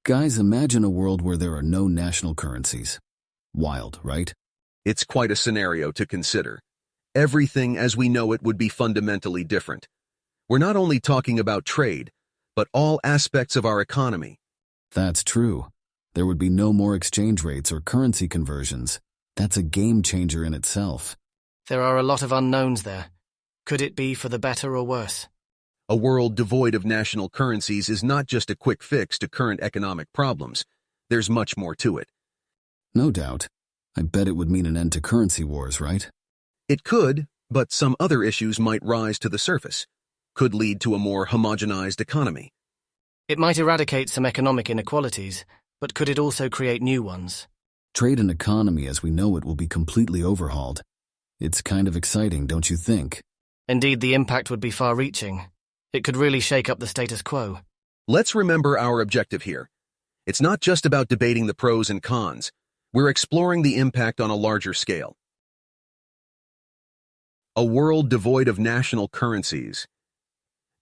Guys, imagine a world where there are no national currencies. Wild, right? It's quite a scenario to consider. Everything as we know it would be fundamentally different. We're not only talking about trade, but all aspects of our economy. That's true. There would be no more exchange rates or currency conversions. That's a game changer in itself. There are a lot of unknowns there. Could it be for the better or worse? A world devoid of national currencies is not just a quick fix to current economic problems. There's much more to it. No doubt. I bet it would mean an end to currency wars, right? It could, but some other issues might rise to the surface. Could lead to a more homogenized economy. It might eradicate some economic inequalities, but could it also create new ones? Trade and economy as we know it will be completely overhauled. It's kind of exciting, don't you think? Indeed, the impact would be far-reaching. It could really shake up the status quo. Let's remember our objective here. It's not just about debating the pros and cons. We're exploring the impact on a larger scale. A world devoid of national currencies.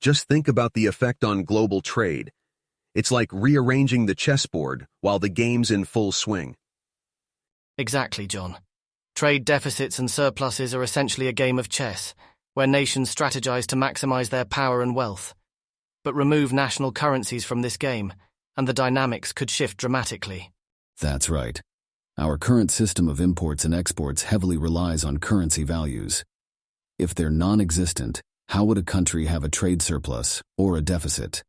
Just think about the effect on global trade. It's like rearranging the chessboard while the game's in full swing. Exactly, John. Trade deficits and surpluses are essentially a game of chess, where nations strategize to maximize their power and wealth. But remove national currencies from this game, and the dynamics could shift dramatically. That's right. Our current system of imports and exports heavily relies on currency values. If they're non-existent, how would a country have a trade surplus or a deficit?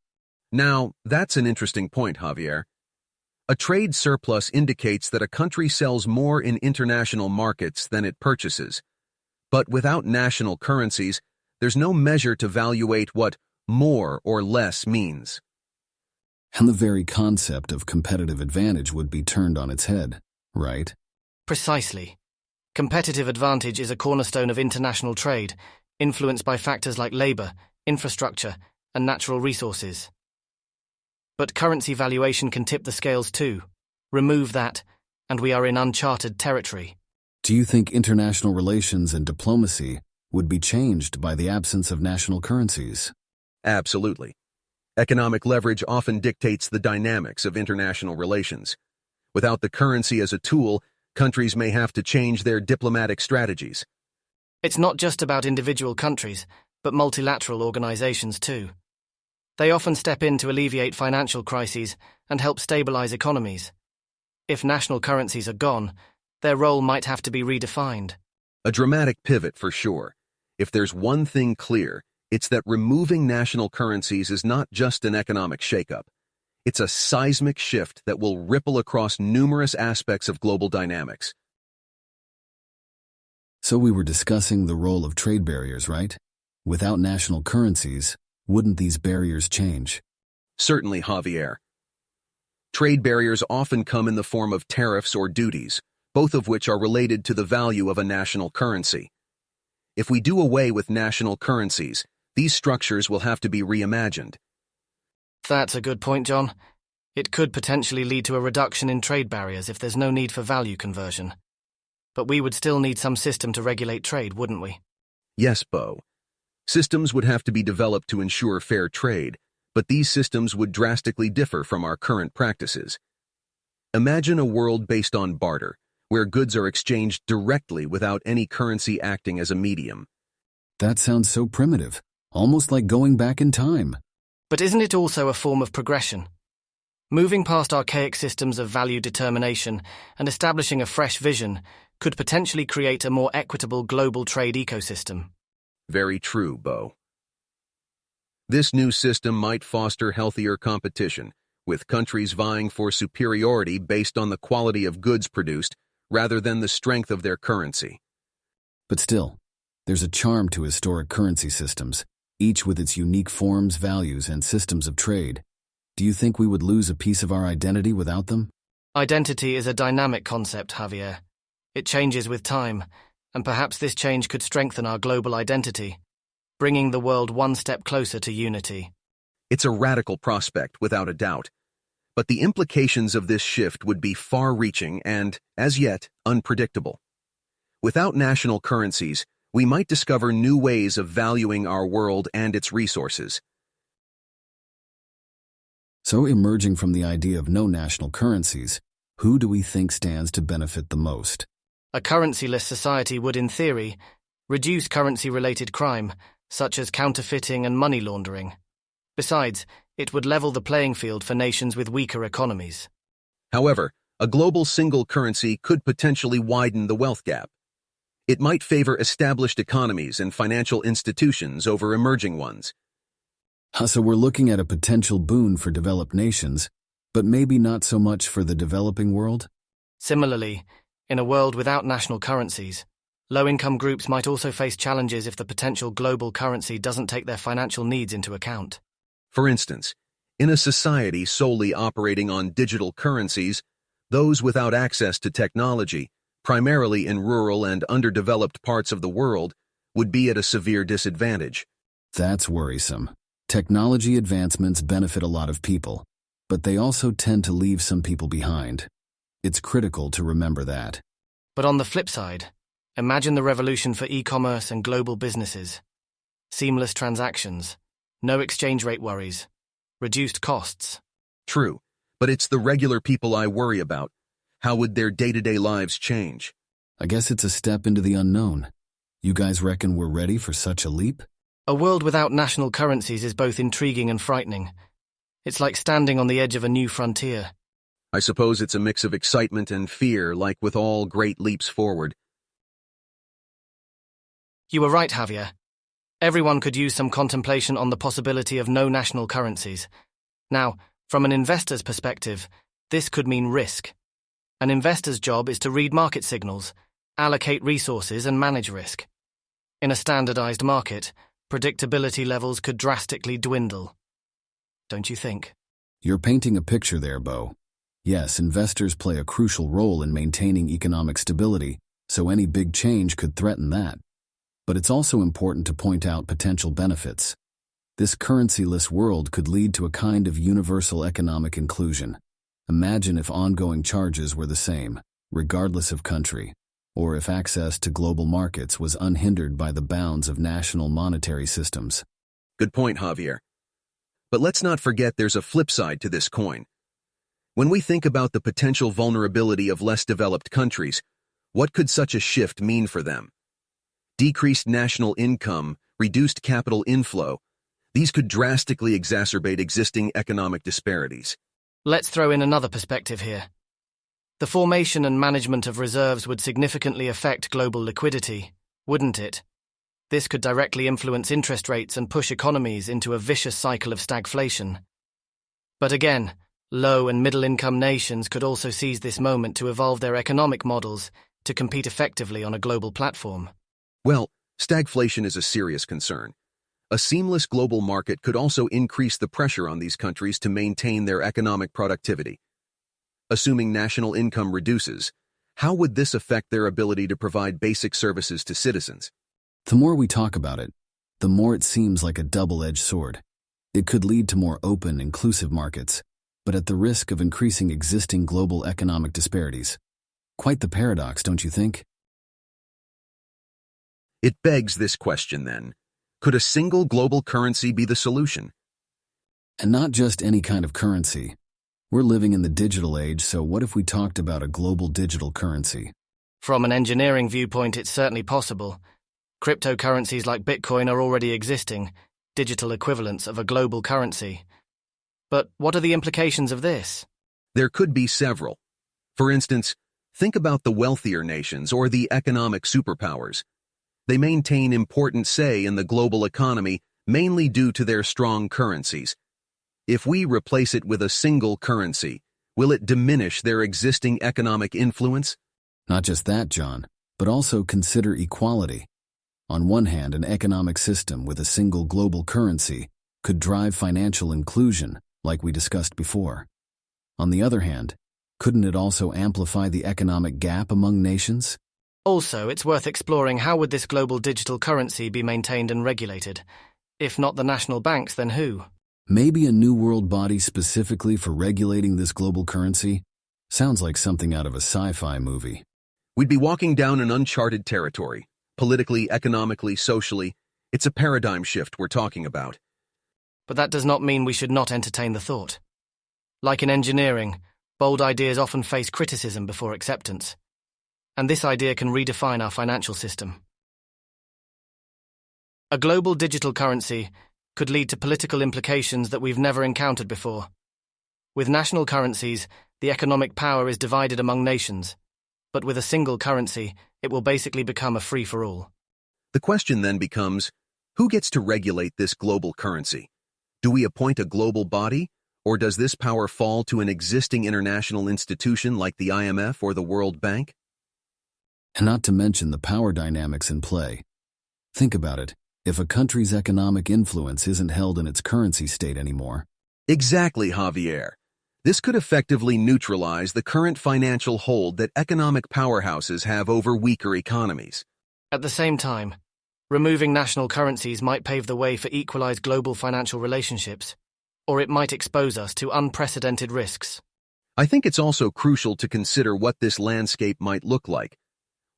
Now, that's an interesting point, Javier. A trade surplus indicates that a country sells more in international markets than it purchases. But without national currencies, there's no measure to evaluate what more or less means. And the very concept of competitive advantage would be turned on its head, right? Precisely. Competitive advantage is a cornerstone of international trade, influenced by factors like labor, infrastructure, and natural resources. But currency valuation can tip the scales too. Remove that, and we are in uncharted territory. Do you think international relations and diplomacy would be changed by the absence of national currencies? Absolutely. Economic leverage often dictates the dynamics of international relations. Without the currency as a tool, countries may have to change their diplomatic strategies. It's not just about individual countries, but multilateral organizations too. They often step in to alleviate financial crises and help stabilize economies. If national currencies are gone, their role might have to be redefined. A dramatic pivot for sure. If there's one thing clear, it's that removing national currencies is not just an economic shakeup. It's a seismic shift that will ripple across numerous aspects of global dynamics. So we were discussing the role of trade barriers, right? Without national currencies, wouldn't these barriers change? Certainly, Javier. Trade barriers often come in the form of tariffs or duties, both of which are related to the value of a national currency. If we do away with national currencies, these structures will have to be reimagined. That's a good point, John. It could potentially lead to a reduction in trade barriers if there's no need for value conversion. But we would still need some system to regulate trade, wouldn't we? Yes, Bo. Systems would have to be developed to ensure fair trade, but these systems would drastically differ from our current practices. Imagine a world based on barter, where goods are exchanged directly without any currency acting as a medium. That sounds so primitive, almost like going back in time. But isn't it also a form of progression? Moving past archaic systems of value determination and establishing a fresh vision could potentially create a more equitable global trade ecosystem. Very true, Bo. This new system might foster healthier competition, with countries vying for superiority based on the quality of goods produced rather than the strength of their currency. But still, there's a charm to historic currency systems, each with its unique forms, values, and systems of trade. Do you think we would lose a piece of our identity without them? Identity is a dynamic concept, Javier. It changes with time, and perhaps this change could strengthen our global identity, bringing the world one step closer to unity. It's a radical prospect, without a doubt. But the implications of this shift would be far-reaching and, as yet, unpredictable. Without national currencies, we might discover new ways of valuing our world and its resources. So, emerging from the idea of no national currencies, who do we think stands to benefit the most? A currency-less society would, in theory, reduce currency-related crime, such as counterfeiting and money laundering. Besides, it would level the playing field for nations with weaker economies. However, a global single currency could potentially widen the wealth gap. It might favor established economies and financial institutions over emerging ones. So we're looking at a potential boon for developed nations, but maybe not so much for the developing world? Similarly, in a world without national currencies, low-income groups might also face challenges if the potential global currency doesn't take their financial needs into account. For instance, in a society solely operating on digital currencies, those without access to technology, primarily in rural and underdeveloped parts of the world, would be at a severe disadvantage. That's worrisome. Technology advancements benefit a lot of people, but they also tend to leave some people behind. It's critical to remember that. But on the flip side, imagine the revolution for e-commerce and global businesses. Seamless transactions, no exchange rate worries, reduced costs. True, but it's the regular people I worry about. How would their day-to-day lives change? I guess it's a step into the unknown. You guys reckon we're ready for such a leap? A world without national currencies is both intriguing and frightening. It's like standing on the edge of a new frontier. I suppose it's a mix of excitement and fear, like with all great leaps forward. You were right, Javier. Everyone could use some contemplation on the possibility of no national currencies. Now, from an investor's perspective, this could mean risk. An investor's job is to read market signals, allocate resources, and manage risk. In a standardized market, predictability levels could drastically dwindle. Don't you think? You're painting a picture there, Bo. Yes, investors play a crucial role in maintaining economic stability, so any big change could threaten that. But it's also important to point out potential benefits. This currency-less world could lead to a kind of universal economic inclusion. Imagine if ongoing charges were the same, regardless of country, or if access to global markets was unhindered by the bounds of national monetary systems. Good point, Javier. But let's not forget there's a flip side to this coin. When we think about the potential vulnerability of less developed countries, what could such a shift mean for them? Decreased national income, reduced capital inflow, these could drastically exacerbate existing economic disparities. Let's throw in another perspective here. The formation and management of reserves would significantly affect global liquidity, wouldn't it? This could directly influence interest rates and push economies into a vicious cycle of stagflation. But again, low- and middle-income nations could also seize this moment to evolve their economic models to compete effectively on a global platform. Well, stagflation is a serious concern. A seamless global market could also increase the pressure on these countries to maintain their economic productivity. Assuming national income reduces, how would this affect their ability to provide basic services to citizens? The more we talk about it, the more it seems like a double-edged sword. It could lead to more open, inclusive markets, but at the risk of increasing existing global economic disparities. Quite the paradox, don't you think? It begs this question then. Could a single global currency be the solution? And not just any kind of currency. We're living in the digital age, so what if we talked about a global digital currency? From an engineering viewpoint, it's certainly possible. Cryptocurrencies like Bitcoin are already existing, digital equivalents of a global currency. But what are the implications of this? There could be several. For instance, think about the wealthier nations or the economic superpowers. They maintain important say in the global economy mainly due to their strong currencies. If we replace it with a single currency, will it diminish their existing economic influence? Not just that, John, but also consider equality. On one hand, an economic system with a single global currency could drive financial inclusion, like we discussed before. On the other hand, couldn't it also amplify the economic gap among nations? Also, it's worth exploring how would this global digital currency be maintained and regulated? If not the national banks, then who? Maybe a new world body specifically for regulating this global currency? Sounds like something out of a sci-fi movie. We'd be walking down an uncharted territory. Politically, economically, socially. It's a paradigm shift we're talking about. But that does not mean we should not entertain the thought. Like in engineering, bold ideas often face criticism before acceptance. And this idea can redefine our financial system. A global digital currency could lead to political implications that we've never encountered before. With national currencies, the economic power is divided among nations. But with a single currency, it will basically become a free-for-all. The question then becomes, who gets to regulate this global currency? Do we appoint a global body, or does this power fall to an existing international institution like the IMF or the World Bank? And not to mention the power dynamics in play. Think about it. If a country's economic influence isn't held in its currency state anymore. Exactly, Javier. This could effectively neutralize the current financial hold that economic powerhouses have over weaker economies. At the same time, removing national currencies might pave the way for equalized global financial relationships, or it might expose us to unprecedented risks. I think it's also crucial to consider what this landscape might look like.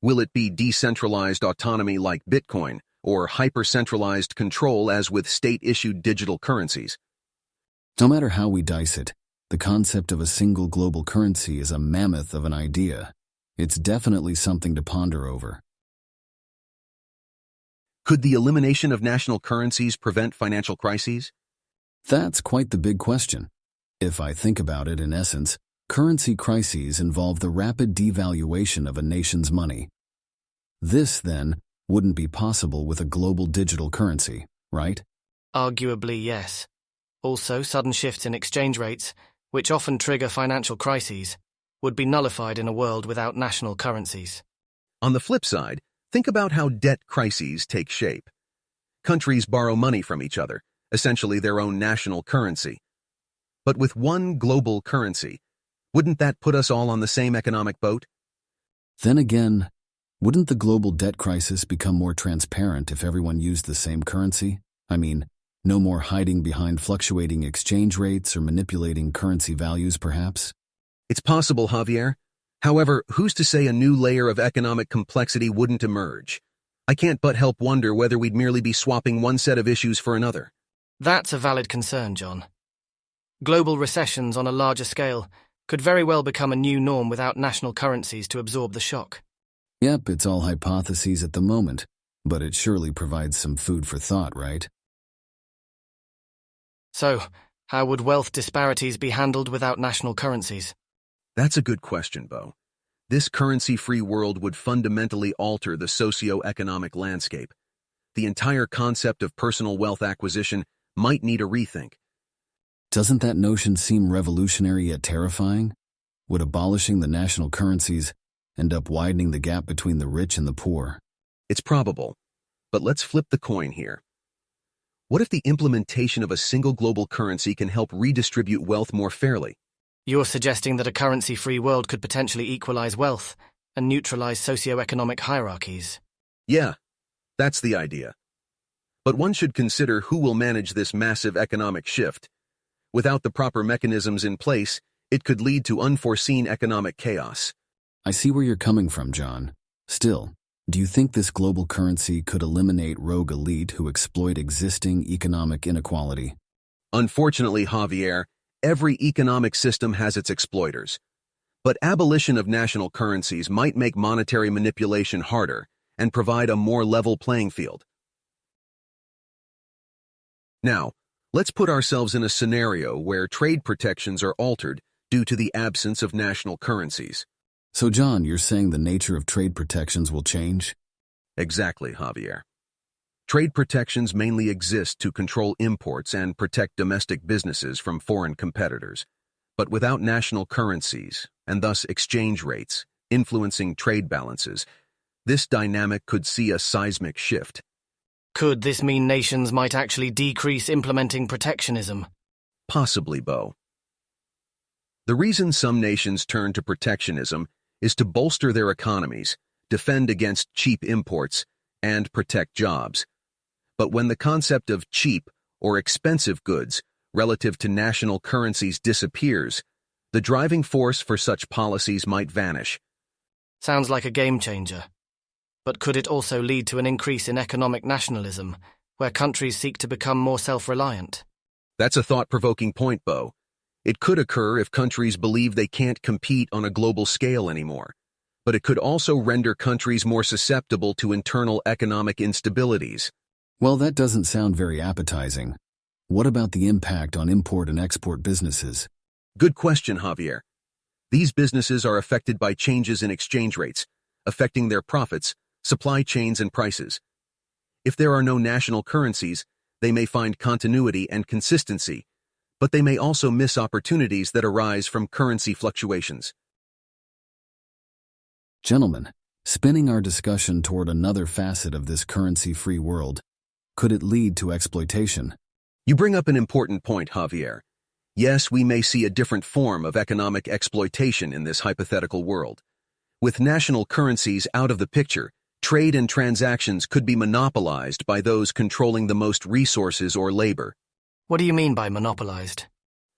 Will it be decentralized autonomy like Bitcoin, or hyper-centralized control as with state-issued digital currencies? No matter how we dice it, the concept of a single global currency is a mammoth of an idea. It's definitely something to ponder over. Could the elimination of national currencies prevent financial crises? That's quite the big question. If I think about it, in essence, currency crises involve the rapid devaluation of a nation's money. This, then, wouldn't be possible with a global digital currency, right? Arguably, yes. Also, sudden shifts in exchange rates, which often trigger financial crises, would be nullified in a world without national currencies. On the flip side, think about how debt crises take shape. Countries borrow money from each other, essentially their own national currency. But with one global currency, wouldn't that put us all on the same economic boat? Then again, wouldn't the global debt crisis become more transparent if everyone used the same currency? I mean, no more hiding behind fluctuating exchange rates or manipulating currency values, perhaps? It's possible, Javier. However, who's to say a new layer of economic complexity wouldn't emerge? I can't but help wonder whether we'd merely be swapping one set of issues for another. That's a valid concern, John. Global recessions on a larger scale could very well become a new norm without national currencies to absorb the shock. Yep, it's all hypotheses at the moment, but it surely provides some food for thought, right? So, how would wealth disparities be handled without national currencies? That's a good question, Bo. This currency-free world would fundamentally alter the socio-economic landscape. The entire concept of personal wealth acquisition might need a rethink. Doesn't that notion seem revolutionary yet terrifying? Would abolishing the national currencies end up widening the gap between the rich and the poor? It's probable, but let's flip the coin here. What if the implementation of a single global currency can help redistribute wealth more fairly? You're suggesting that a currency-free world could potentially equalize wealth and neutralize socio-economic hierarchies. Yeah, that's the idea. But one should consider who will manage this massive economic shift. Without the proper mechanisms in place, it could lead to unforeseen economic chaos. I see where you're coming from, John. Still, do you think this global currency could eliminate rogue elite who exploit existing economic inequality? Unfortunately, Javier, every economic system has its exploiters. But abolition of national currencies might make monetary manipulation harder and provide a more level playing field. Now, let's put ourselves in a scenario where trade protections are altered due to the absence of national currencies. So, John, you're saying the nature of trade protections will change? Exactly, Javier. Trade protections mainly exist to control imports and protect domestic businesses from foreign competitors. But without national currencies, and thus exchange rates, influencing trade balances, this dynamic could see a seismic shift. Could this mean nations might actually decrease implementing protectionism? Possibly, Bo. The reason some nations turn to protectionism is to bolster their economies, defend against cheap imports, and protect jobs. But when the concept of cheap or expensive goods relative to national currencies disappears, the driving force for such policies might vanish. Sounds like a game changer. But could it also lead to an increase in economic nationalism, where countries seek to become more self-reliant? That's a thought-provoking point, Bo. It could occur if countries believe they can't compete on a global scale anymore, but it could also render countries more susceptible to internal economic instabilities. Well, that doesn't sound very appetizing. What about the impact on import and export businesses? Good question, Javier. These businesses are affected by changes in exchange rates, affecting their profits, supply chains, and prices. If there are no national currencies, they may find continuity and consistency, but they may also miss opportunities that arise from currency fluctuations. Gentlemen, spinning our discussion toward another facet of this currency-free world, could it lead to exploitation? You bring up an important point, Javier. Yes, we may see a different form of economic exploitation in this hypothetical world. With national currencies out of the picture, trade and transactions could be monopolized by those controlling the most resources or labor. What do you mean by monopolized?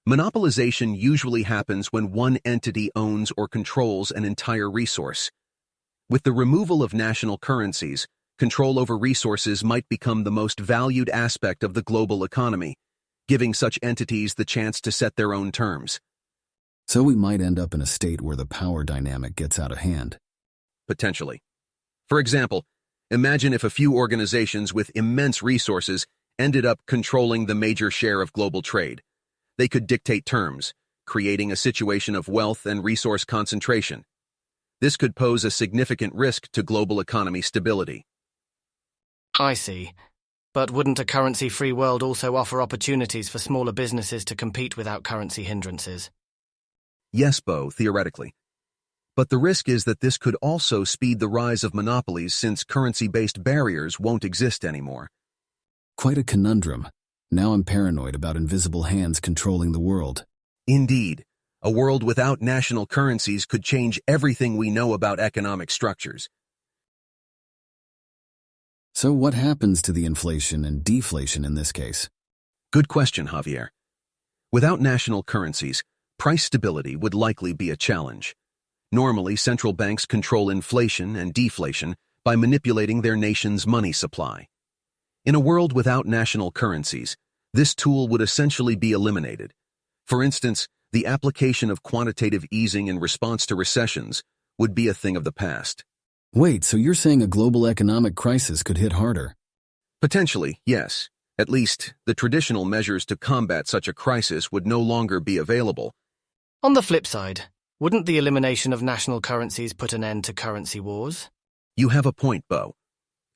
Monopolization usually happens when one entity owns or controls an entire resource. With the removal of national currencies, control over resources might become the most valued aspect of the global economy, giving such entities the chance to set their own terms. So we might end up in a state where the power dynamic gets out of hand. Potentially. For example, imagine if a few organizations with immense resources ended up controlling the major share of global trade. They could dictate terms, creating a situation of wealth and resource concentration. This could pose a significant risk to global economy stability. I see. But wouldn't a currency-free world also offer opportunities for smaller businesses to compete without currency hindrances? Yes, Bo, theoretically. But the risk is that this could also speed the rise of monopolies since currency-based barriers won't exist anymore. Quite a conundrum. Now I'm paranoid about invisible hands controlling the world. Indeed, a world without national currencies could change everything we know about economic structures. So what happens to the inflation and deflation in this case? Good question, Javier. Without national currencies, price stability would likely be a challenge. Normally, central banks control inflation and deflation by manipulating their nation's money supply. In a world without national currencies, this tool would essentially be eliminated. For instance, the application of quantitative easing in response to recessions would be a thing of the past. Wait, so you're saying a global economic crisis could hit harder? Potentially, yes. At least, the traditional measures to combat such a crisis would no longer be available. On the flip side, wouldn't the elimination of national currencies put an end to currency wars? You have a point, Bo.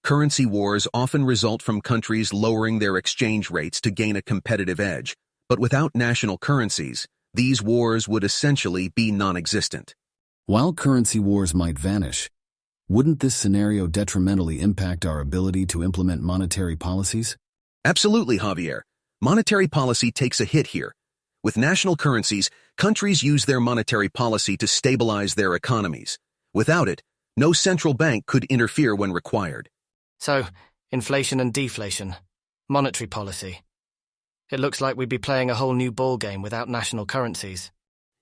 Currency wars often result from countries lowering their exchange rates to gain a competitive edge, but without national currencies, these wars would essentially be non-existent. While currency wars might vanish, wouldn't this scenario detrimentally impact our ability to implement monetary policies? Absolutely, Javier. Monetary policy takes a hit here. With national currencies, countries use their monetary policy to stabilize their economies. Without it, no central bank could interfere when required. So, inflation and deflation, monetary policy. It looks like we'd be playing a whole new ballgame without national currencies.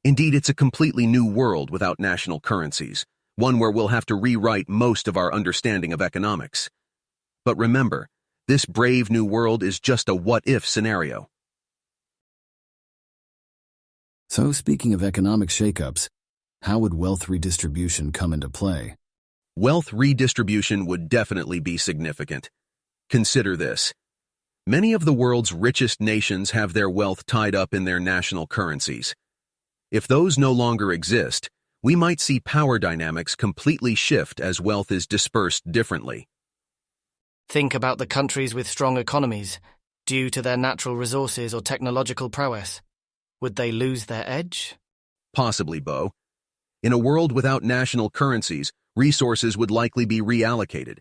Indeed, it's a completely new world without national currencies, one where we'll have to rewrite most of our understanding of economics. But remember, this brave new world is just a what-if scenario. So, speaking of economic shakeups, how would wealth redistribution come into play? Wealth redistribution would definitely be significant. Consider this. Many of the world's richest nations have their wealth tied up in their national currencies. If those no longer exist, we might see power dynamics completely shift as wealth is dispersed differently. Think about the countries with strong economies, due to their natural resources or technological prowess. Would they lose their edge? Possibly, Bo. In a world without national currencies, resources would likely be reallocated.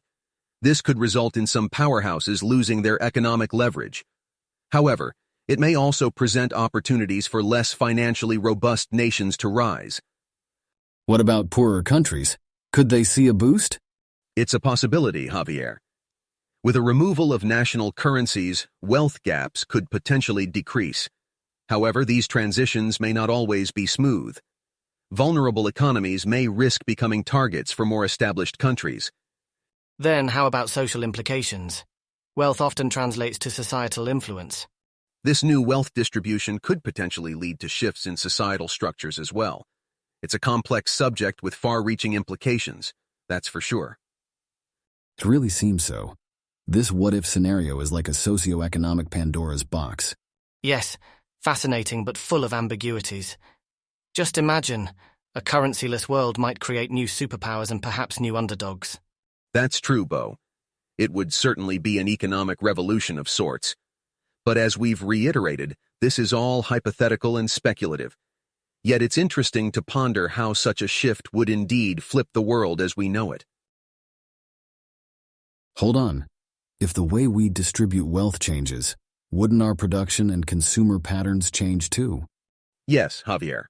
This could result in some powerhouses losing their economic leverage. However, it may also present opportunities for less financially robust nations to rise. What about poorer countries? Could they see a boost? It's a possibility, Javier. With a removal of national currencies, wealth gaps could potentially decrease. However, these transitions may not always be smooth. Vulnerable economies may risk becoming targets for more established countries. Then how about social implications? Wealth often translates to societal influence. This new wealth distribution could potentially lead to shifts in societal structures as well. It's a complex subject with far-reaching implications, that's for sure. It really seems so. This what-if scenario is like a socio-economic Pandora's box. Yes, fascinating but full of ambiguities. Just imagine, a currency-less world might create new superpowers and perhaps new underdogs. That's true, Bo. It would certainly be an economic revolution of sorts. But as we've reiterated, this is all hypothetical and speculative. Yet it's interesting to ponder how such a shift would indeed flip the world as we know it. Hold on. If the way we distribute wealth changes, wouldn't our production and consumer patterns change too? Yes, Javier.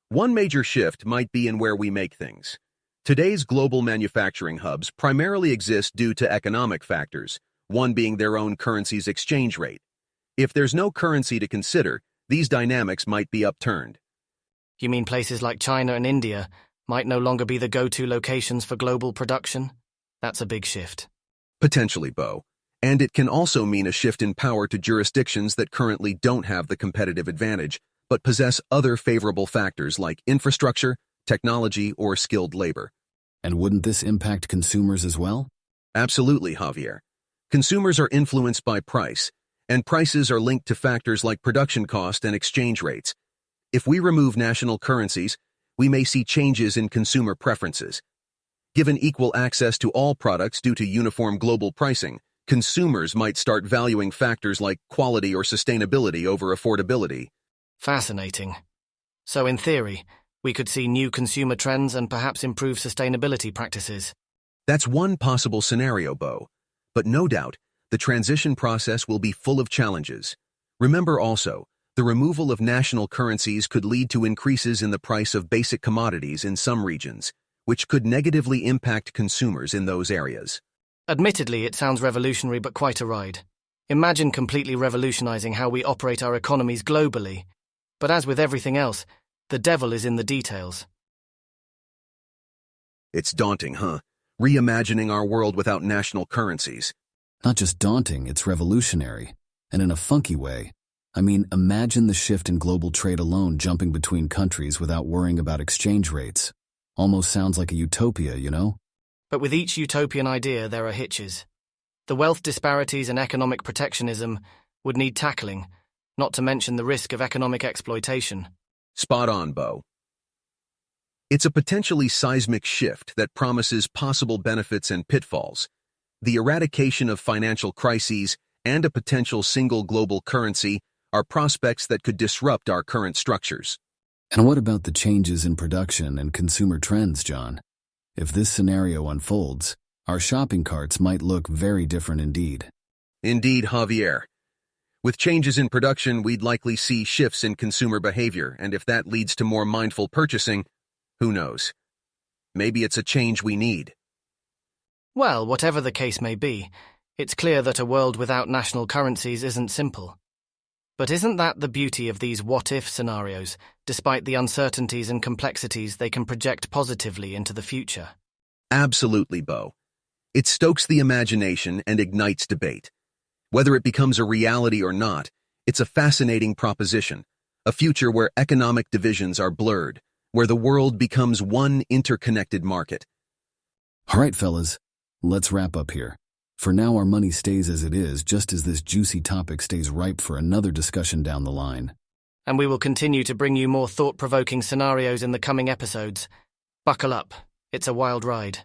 One major shift might be in where we make things. Today's global manufacturing hubs primarily exist due to economic factors, one being their own currency's exchange rate. If there's no currency to consider, these dynamics might be upturned. You mean places like China and India might no longer be the go-to locations for global production? That's a big shift. Potentially, Bo. And it can also mean a shift in power to jurisdictions that currently don't have the competitive advantage, but possess other favorable factors like infrastructure, technology, or skilled labor. And wouldn't this impact consumers as well? Absolutely, Javier. Consumers are influenced by price, and prices are linked to factors like production cost and exchange rates. If we remove national currencies, we may see changes in consumer preferences. Given equal access to all products due to uniform global pricing, consumers might start valuing factors like quality or sustainability over affordability. Fascinating. So in theory, we could see new consumer trends and perhaps improve sustainability practices. That's one possible scenario, Bo. But no doubt, the transition process will be full of challenges. Remember also, the removal of national currencies could lead to increases in the price of basic commodities in some regions, which could negatively impact consumers in those areas. Admittedly, it sounds revolutionary but quite a ride. Imagine completely revolutionizing how we operate our economies globally. But as with everything else, the devil is in the details. It's daunting, huh? Reimagining our world without national currencies. Not just daunting, it's revolutionary. And in a funky way. I mean, imagine the shift in global trade alone jumping between countries without worrying about exchange rates. Almost sounds like a utopia, you know? But with each utopian idea, there are hitches. The wealth disparities and economic protectionism would need tackling, not to mention the risk of economic exploitation. Spot on, Bo. It's a potentially seismic shift that promises possible benefits and pitfalls. The eradication of financial crises and a potential single global currency are prospects that could disrupt our current structures. And what about the changes in production and consumer trends, John? If this scenario unfolds, our shopping carts might look very different indeed. Indeed, Javier. With changes in production, we'd likely see shifts in consumer behavior, and if that leads to more mindful purchasing, who knows? Maybe it's a change we need. Well, whatever the case may be, it's clear that a world without national currencies isn't simple. But isn't that the beauty of these what-if scenarios? Despite the uncertainties and complexities, they can project positively into the future. Absolutely, Bo. It stokes the imagination and ignites debate. Whether it becomes a reality or not, it's a fascinating proposition, a future where economic divisions are blurred, where the world becomes one interconnected market. All right, fellas, let's wrap up here. For now, our money stays as it is, just as this juicy topic stays ripe for another discussion down the line. And we will continue to bring you more thought-provoking scenarios in the coming episodes. Buckle up, it's a wild ride.